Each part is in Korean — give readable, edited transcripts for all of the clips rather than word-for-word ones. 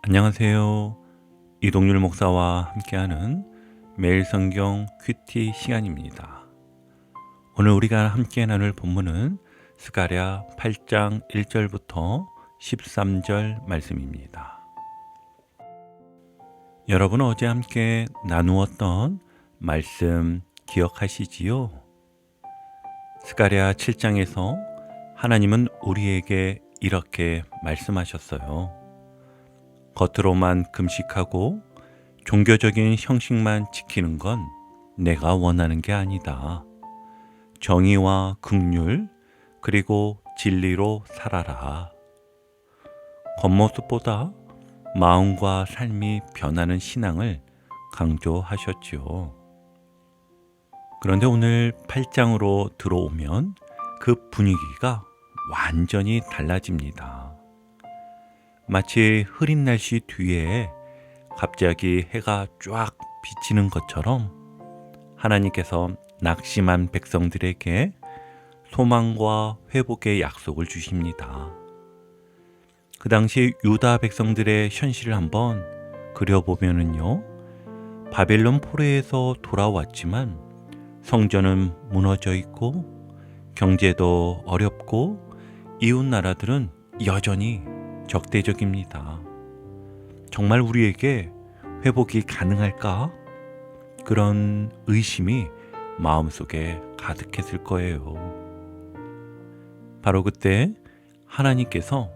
안녕하세요. 이동률 목사와 함께하는 매일 성경 큐티 시간입니다. 오늘 우리가 함께 나눌 본문은 스가랴 8장 1절부터 13절 말씀입니다. 여러분 어제 함께 나누었던 말씀 기억하시지요? 스가랴 7장에서 하나님은 우리에게 이렇게 말씀하셨어요. 겉으로만 금식하고 종교적인 형식만 지키는 건 내가 원하는 게 아니다. 정의와 긍휼 그리고 진리로 살아라. 겉모습보다 마음과 삶이 변하는 신앙을 강조하셨지요. 그런데 오늘 8장으로 들어오면 그 분위기가 완전히 달라집니다. 마치 흐린 날씨 뒤에 갑자기 해가 쫙 비치는 것처럼 하나님께서 낙심한 백성들에게 소망과 회복의 약속을 주십니다. 그 당시 유다 백성들의 현실을 한번 그려보면은요, 바벨론 포로에서 돌아왔지만 성전은 무너져 있고 경제도 어렵고 이웃 나라들은 여전히 적대적입니다. 정말 우리에게 회복이 가능할까? 그런 의심이 마음속에 가득했을 거예요. 바로 그때 하나님께서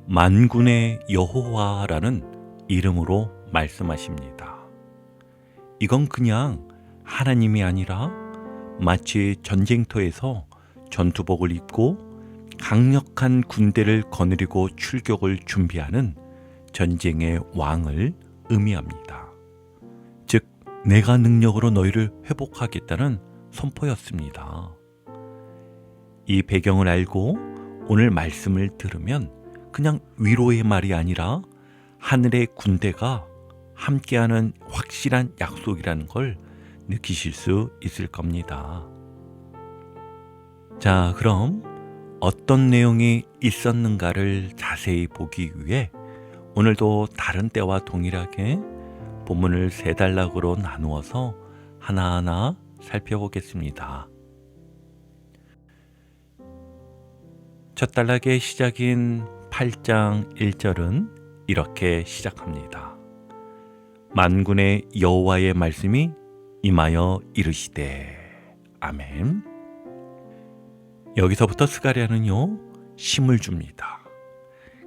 만군의 여호와라는 이름으로 말씀하십니다. 이건 그냥 하나님이 아니라 마치 전쟁터에서 전투복을 입고 강력한 군대를 거느리고 출격을 준비하는 전쟁의 왕을 의미합니다. 즉, 내가 능력으로 너희를 회복하겠다는 선포였습니다. 이 배경을 알고 오늘 말씀을 들으면 그냥 위로의 말이 아니라 하늘의 군대가 함께하는 확실한 약속이라는 걸 느끼실 수 있을 겁니다. 자, 그럼 어떤 내용이 있었는가를 자세히 보기 위해 오늘도 다른 때와 동일하게 본문을 세 단락으로 나누어서 하나하나 살펴보겠습니다. 첫 단락의 시작인 8장 1절은 이렇게 시작합니다. 만군의 여호와의 말씀이 임하여 이르시되 아멘. 여기서부터 스가랴는요, 힘을 줍니다.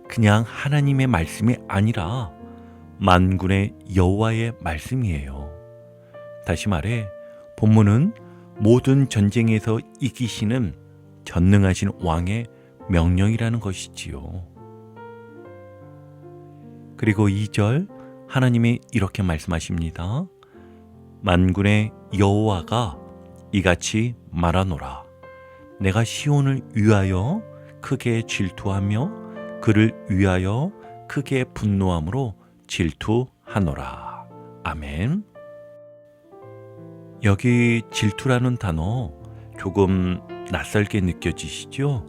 그냥 하나님의 말씀이 아니라 만군의 여호와의 말씀이에요. 다시 말해 본문은 모든 전쟁에서 이기시는 전능하신 왕의 명령이라는 것이지요. 그리고 2절 하나님이 이렇게 말씀하십니다. 만군의 여호와가 이같이 말하노라. 내가 시온을 위하여 크게 질투하며 그를 위하여 크게 분노함으로 질투하노라. 아멘. 여기 질투라는 단어 조금 낯설게 느껴지시죠?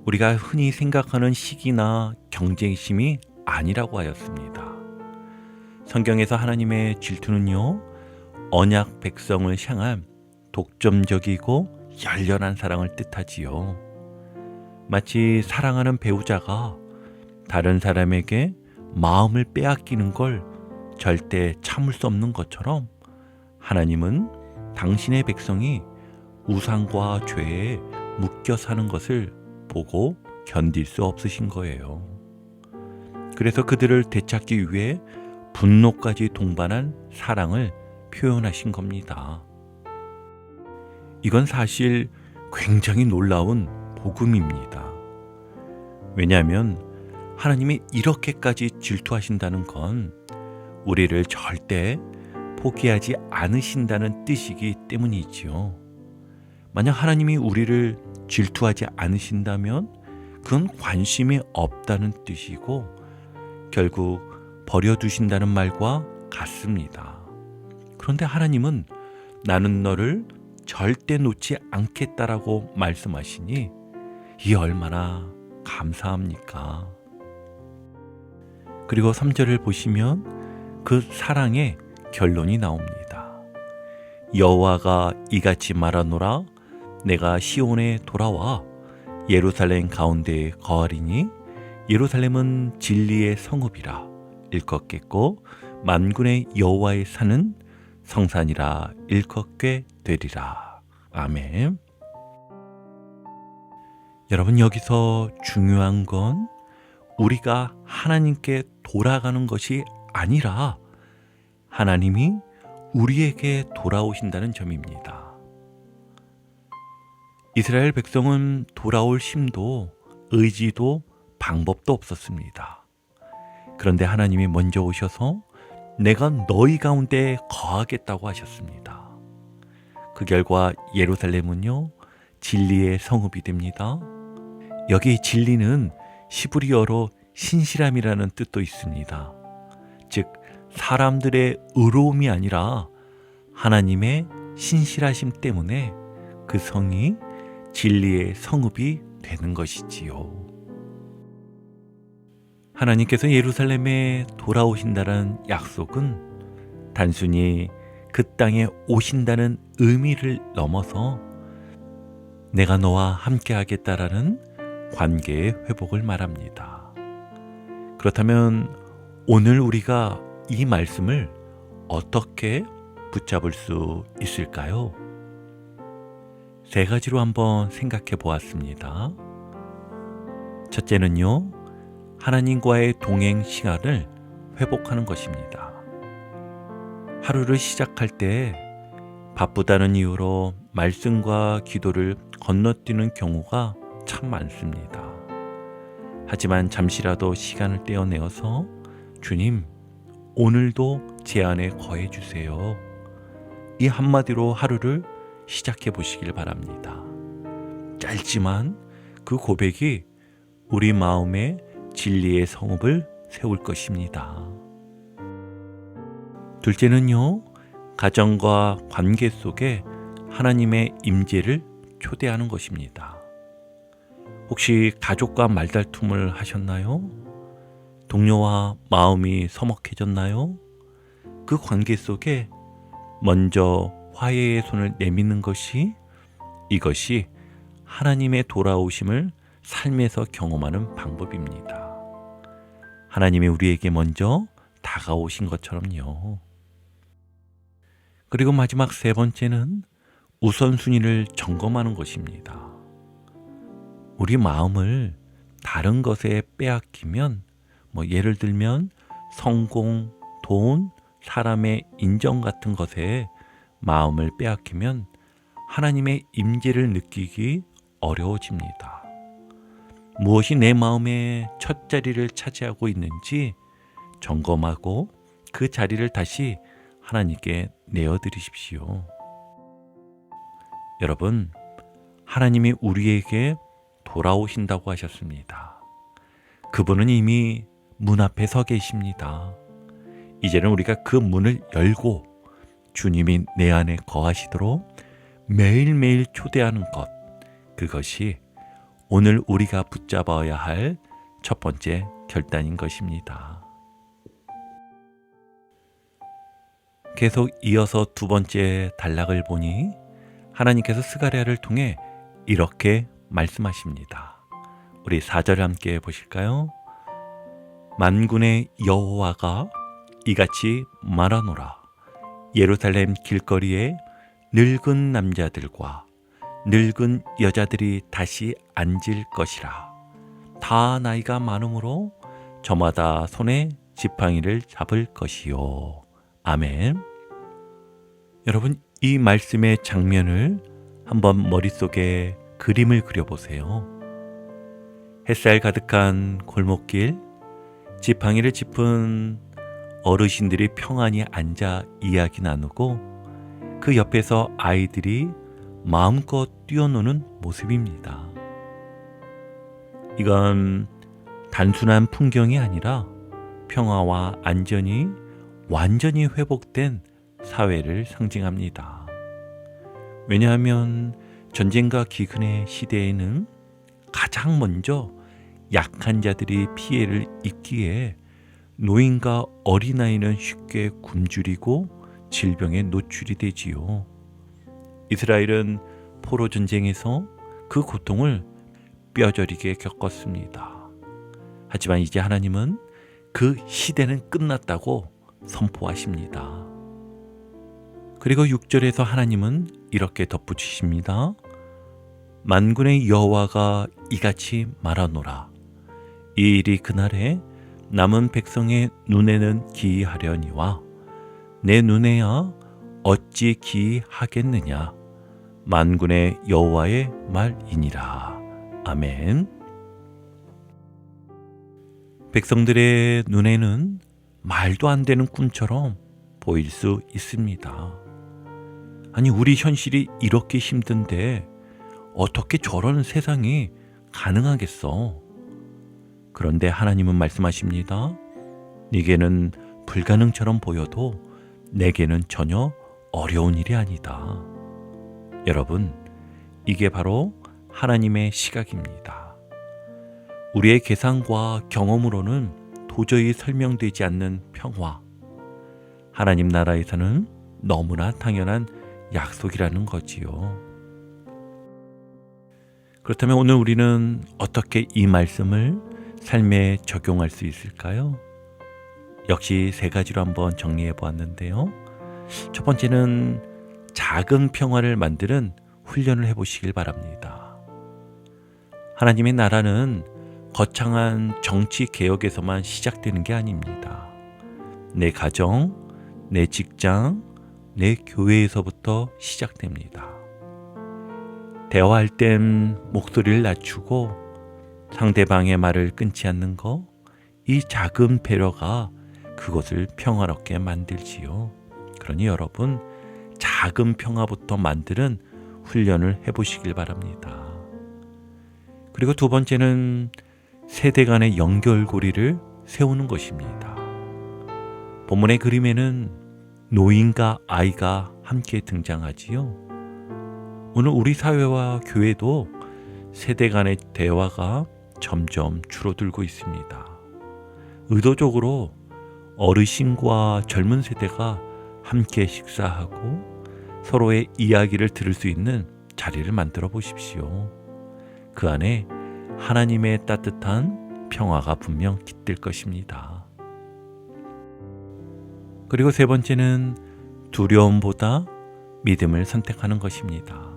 우리가 흔히 생각하는 시기나 경쟁심이 아니라고 하였습니다. 성경에서 하나님의 질투는요, 언약 백성을 향한 독점적이고 열렬한 사랑을 뜻하지요. 마치 사랑하는 배우자가 다른 사람에게 마음을 빼앗기는 걸 절대 참을 수 없는 것처럼 하나님은 당신의 백성이 우상과 죄에 묶여 사는 것을 보고 견딜 수 없으신 거예요. 그래서 그들을 되찾기 위해 분노까지 동반한 사랑을 표현하신 겁니다. 이건 사실 굉장히 놀라운 복음입니다. 왜냐하면 하나님이 이렇게까지 질투하신다는 건 우리를 절대 포기하지 않으신다는 뜻이기 때문이지요. 만약 하나님이 우리를 질투하지 않으신다면 그건 관심이 없다는 뜻이고 결국 버려두신다는 말과 같습니다. 그런데 하나님은 나는 너를 절대 놓지 않겠다라고 말씀하시니 이 얼마나 감사합니까? 그리고 3절을 보시면 그 사랑의 결론이 나옵니다. 여호와가 이같이 말하노라. 내가 시온에 돌아와 예루살렘 가운데에 거하리니 예루살렘은 진리의 성읍이라 일컫겠고 만군의 여호와의 산은 성산이라 일컫게 되리라. 아멘. 여러분, 여기서 중요한 건 우리가 하나님께 돌아가는 것이 아니라 하나님이 우리에게 돌아오신다는 점입니다. 이스라엘 백성은 돌아올 힘도 의지도 방법도 없었습니다. 그런데 하나님이 먼저 오셔서 내가 너희 가운데 거하겠다고 하셨습니다. 그 결과 예루살렘은요, 진리의 성읍이 됩니다. 여기 진리는 히브리어로 신실함이라는 뜻도 있습니다. 즉 사람들의 의로움이 아니라 하나님의 신실하심 때문에 그 성이 진리의 성읍이 되는 것이지요. 하나님께서 예루살렘에 돌아오신다는 약속은 단순히 그 땅에 오신다는 의미를 넘어서 내가 너와 함께 하겠다라는 관계의 회복을 말합니다. 그렇다면 오늘 우리가 이 말씀을 어떻게 붙잡을 수 있을까요? 세 가지로 한번 생각해 보았습니다. 첫째는요, 하나님과의 동행 시간을 회복하는 것입니다. 하루를 시작할 때 바쁘다는 이유로 말씀과 기도를 건너뛰는 경우가 참 많습니다. 하지만 잠시라도 시간을 떼어내어서 주님, 오늘도 제 안에 거해 주세요. 이 한마디로 하루를 시작해 보시길 바랍니다. 짧지만 그 고백이 우리 마음에 진리의 성읍을 세울 것입니다. 둘째는요, 가정과 관계 속에 하나님의 임재를 초대하는 것입니다. 혹시 가족과 말다툼을 하셨나요? 동료와 마음이 서먹해졌나요? 그 관계 속에 먼저 화해의 손을 내미는 것이, 이것이 하나님의 돌아오심을 삶에서 경험하는 방법입니다. 하나님이 우리에게 먼저 다가오신 것처럼요. 그리고 마지막 세 번째는 우선순위를 점검하는 것입니다. 우리 마음을 다른 것에 빼앗기면, 예를 들면 성공, 돈, 사람의 인정 같은 것에 마음을 빼앗기면 하나님의 임재를 느끼기 어려워집니다. 무엇이 내 마음의 첫 자리를 차지하고 있는지 점검하고 그 자리를 다시 하나님께 내어드리십시오. 여러분, 하나님이 우리에게 돌아오신다고 하셨습니다. 그분은 이미 문 앞에 서 계십니다. 이제는 우리가 그 문을 열고 주님이 내 안에 거하시도록 매일매일 초대하는 것, 그것이 오늘 우리가 붙잡아야 할 첫 번째 결단인 것입니다. 계속 이어서 두 번째 단락을 보니 하나님께서 스가랴를 통해 이렇게 말씀하십니다. 우리 4절 함께 보실까요? 만군의 여호와가 이같이 말하노라. 예루살렘 길거리에 늙은 남자들과 늙은 여자들이 다시 앉을 것이라. 다 나이가 많으므로 저마다 손에 지팡이를 잡을 것이요. 아멘. 여러분, 이 말씀의 장면을 한번 머릿속에 그림을 그려보세요. 햇살 가득한 골목길, 지팡이를 짚은 어르신들이 평안히 앉아 이야기 나누고 그 옆에서 아이들이 마음껏 뛰어노는 모습입니다. 이건 단순한 풍경이 아니라 평화와 안전이 완전히 회복된 사회를 상징합니다. 왜냐하면 전쟁과 기근의 시대에는 가장 먼저 약한 자들이 피해를 입기에 노인과 어린아이는 쉽게 굶주리고 질병에 노출이 되지요. 이스라엘은 포로 전쟁에서 그 고통을 뼈저리게 겪었습니다. 하지만 이제 하나님은 그 시대는 끝났다고 선포하십니다. 그리고 6절에서 하나님은 이렇게 덧붙이십니다. 만군의 여호와가 이같이 말하노라. 이 일이 그날에 남은 백성의 눈에는 기이하려니와 내 눈에야 어찌 기이하겠느냐. 만군의 여호와의 말이니라. 아멘. 백성들의 눈에는 말도 안 되는 꿈처럼 보일 수 있습니다. 아니, 우리 현실이 이렇게 힘든데 어떻게 저런 세상이 가능하겠어? 그런데 하나님은 말씀하십니다. 네게는 불가능처럼 보여도 내게는 전혀 어려운 일이 아니다. 여러분, 이게 바로 하나님의 시각입니다. 우리의 계산과 경험으로는 도저히 설명되지 않는 평화. 하나님 나라에서는 너무나 당연한 약속이라는 거지요. 그렇다면 오늘 우리는 어떻게 이 말씀을 삶에 적용할 수 있을까요? 역시 3가지로 한번 정리해 보았는데요. 첫 번째는 작은 평화를 만드는 훈련을 해보시길 바랍니다. 하나님의 나라는 거창한 정치 개혁에서만 시작되는 게 아닙니다. 내 가정, 내 직장, 내 교회에서부터 시작됩니다. 대화할 땐 목소리를 낮추고 상대방의 말을 끊지 않는 거, 이 작은 배려가 그것을 평화롭게 만들지요. 그러니 여러분, 작은 평화부터 만드는 훈련을 해보시길 바랍니다. 그리고 2번째는 세대 간의 연결고리를 세우는 것입니다. 본문의 그림에는 노인과 아이가 함께 등장하지요. 오늘 우리 사회와 교회도 세대 간의 대화가 점점 줄어들고 있습니다. 의도적으로 어르신과 젊은 세대가 함께 식사하고 서로의 이야기를 들을 수 있는 자리를 만들어 보십시오. 그 안에 하나님의 따뜻한 평화가 분명 깃들 것입니다. 그리고 3번째는 두려움보다 믿음을 선택하는 것입니다.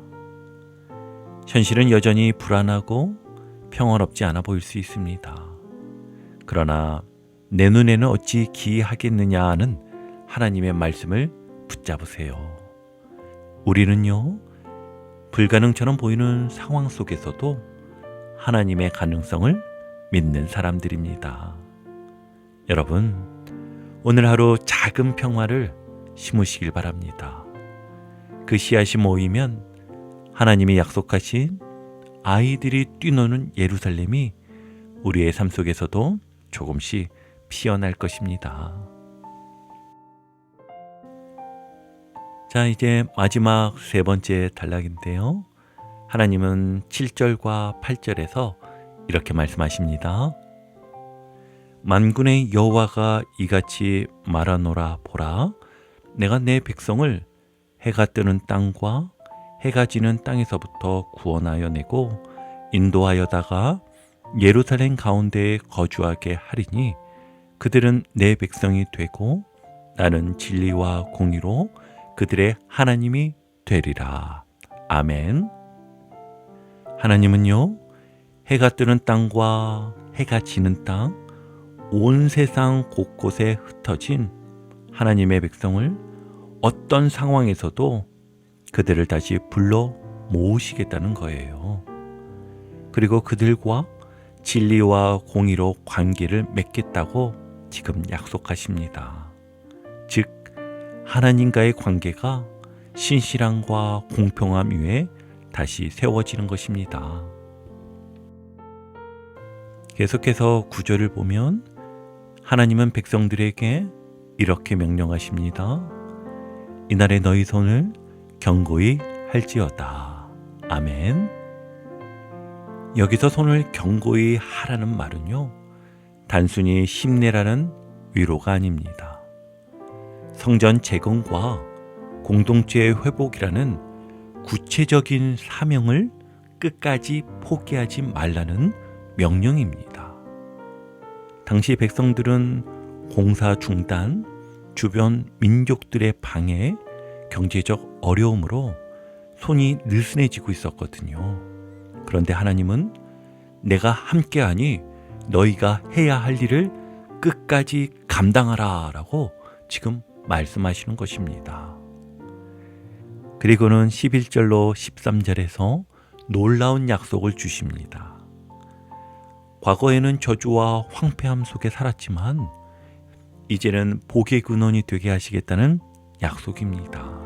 현실은 여전히 불안하고 평화롭지 않아 보일 수 있습니다. 그러나 내 눈에는 어찌 기이하겠느냐는 하나님의 말씀을 붙잡으세요. 우리는요, 불가능처럼 보이는 상황 속에서도 하나님의 가능성을 믿는 사람들입니다. 여러분, 오늘 하루 작은 평화를 심으시길 바랍니다. 그 씨앗이 모이면 하나님이 약속하신 아이들이 뛰노는 예루살렘이 우리의 삶 속에서도 조금씩 피어날 것입니다. 자, 이제 마지막 3번째 단락인데요. 하나님은 7절과 8절에서 이렇게 말씀하십니다. 만군의 여호와가 이같이 말하노라. 보라, 내가 내 백성을 해가 뜨는 땅과 해가 지는 땅에서부터 구원하여 내고 인도하여다가 예루살렘 가운데에 거주하게 하리니 그들은 내 백성이 되고 나는 진리와 공의로 그들의 하나님이 되리라. 아멘. 하나님은요, 해가 뜨는 땅과 해가 지는 땅, 온 세상 곳곳에 흩어진 하나님의 백성을 어떤 상황에서도 그들을 다시 불러 모으시겠다는 거예요. 그리고 그들과 진리와 공의로 관계를 맺겠다고 지금 약속하십니다. 즉, 하나님과의 관계가 신실함과 공평함 위에 다시 세워지는 것입니다. 계속해서 9절을 보면 하나님은 백성들에게 이렇게 명령하십니다. 이날에 너희 손을 견고히 할지어다. 아멘. 여기서 손을 견고히 하라는 말은요, 단순히 힘내라는 위로가 아닙니다. 성전 재건과 공동체의 회복이라는 구체적인 사명을 끝까지 포기하지 말라는 명령입니다. 당시 백성들은 공사 중단, 주변 민족들의 방해, 경제적 어려움으로 손이 느슨해지고 있었거든요. 그런데 하나님은 내가 함께하니 너희가 해야 할 일을 끝까지 감당하라 라고 지금 말씀하시는 것입니다. 그리고는 11절로 13절에서 놀라운 약속을 주십니다. 과거에는 저주와 황폐함 속에 살았지만 이제는 복의 근원이 되게 하시겠다는 약속입니다.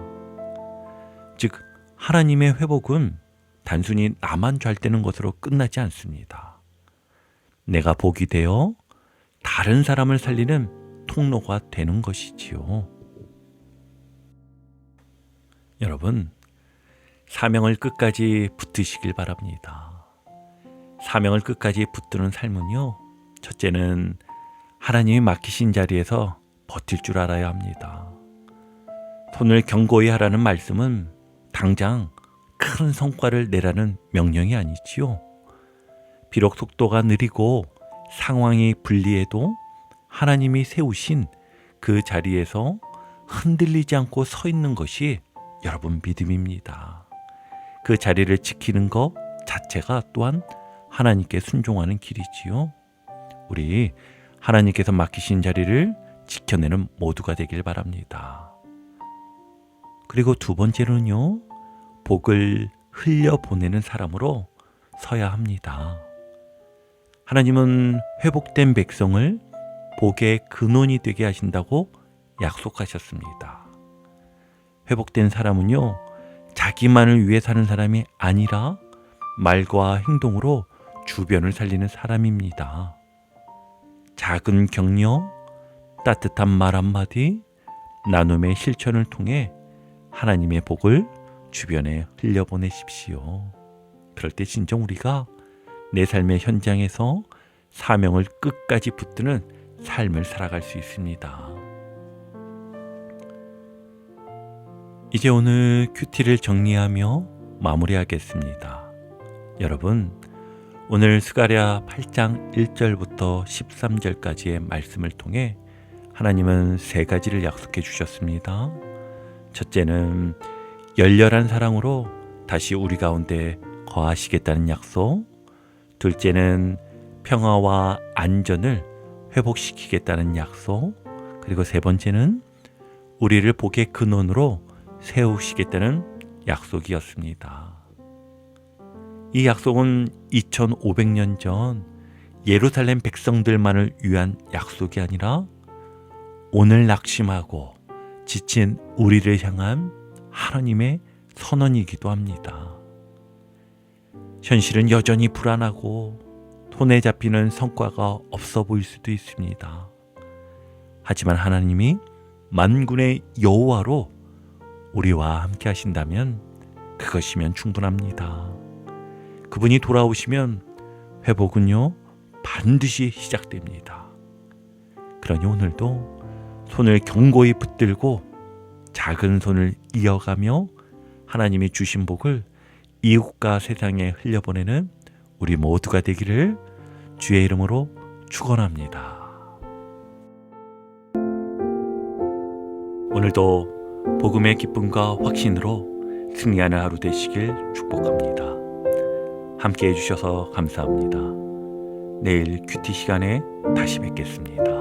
즉 하나님의 회복은 단순히 나만 잘 되는 것으로 끝나지 않습니다. 내가 복이 되어 다른 사람을 살리는 통로가 되는 것이지요. 여러분, 사명을 끝까지 붙드시길 바랍니다. 사명을 끝까지 붙드는 삶은요, 첫째는 하나님이 맡기신 자리에서 버틸 줄 알아야 합니다. 손을 견고히 하라는 말씀은 당장 큰 성과를 내라는 명령이 아니지요. 비록 속도가 느리고 상황이 불리해도 하나님이 세우신 그 자리에서 흔들리지 않고 서 있는 것이 여러분 믿음입니다. 그 자리를 지키는 것 자체가 또한 하나님께 순종하는 길이지요. 우리 하나님께서 맡기신 자리를 지켜내는 모두가 되길 바랍니다. 그리고 두 번째로는요, 복을 흘려보내는 사람으로 서야 합니다. 하나님은 회복된 백성을 복의 근원이 되게 하신다고 약속하셨습니다. 회복된 사람은요, 자기만을 위해 사는 사람이 아니라 말과 행동으로 주변을 살리는 사람입니다. 작은 격려, 따뜻한 말 한마디, 나눔의 실천을 통해 하나님의 복을 주변에 흘려보내십시오. 그럴 때 진정 우리가 내 삶의 현장에서 사명을 끝까지 붙드는 삶을 살아갈 수 있습니다. 이제 오늘 큐티를 정리하며 마무리하겠습니다. 여러분, 오늘 스가랴 8장 1절부터 13절까지의 말씀을 통해 하나님은 세 가지를 약속해 주셨습니다. 첫째는 열렬한 사랑으로 다시 우리 가운데 거하시겠다는 약속. 둘째는 평화와 안전을 회복시키겠다는 약속. 그리고 세 번째는 우리를 복의 근원으로 세우시겠다는 약속이었습니다. 이 약속은 2500년 전 예루살렘 백성들만을 위한 약속이 아니라 오늘 낙심하고 지친 우리를 향한 하나님의 선언이기도 합니다. 현실은 여전히 불안하고 손에 잡히는 성과가 없어 보일 수도 있습니다. 하지만 하나님이 만군의 여호와로 우리와 함께 하신다면 그것이면 충분합니다. 그분이 돌아오시면 회복은요, 반드시 시작됩니다. 그러니 오늘도 손을 견고히 붙들고 작은 손을 이어가며 하나님이 주신 복을 이웃과 세상에 흘려보내는 우리 모두가 되기를 주의 이름으로 축원합니다. 오늘도 복음의 기쁨과 확신으로 승리하는 하루 되시길 축복합니다. 함께 해주셔서 감사합니다. 내일 큐티 시간에 다시 뵙겠습니다.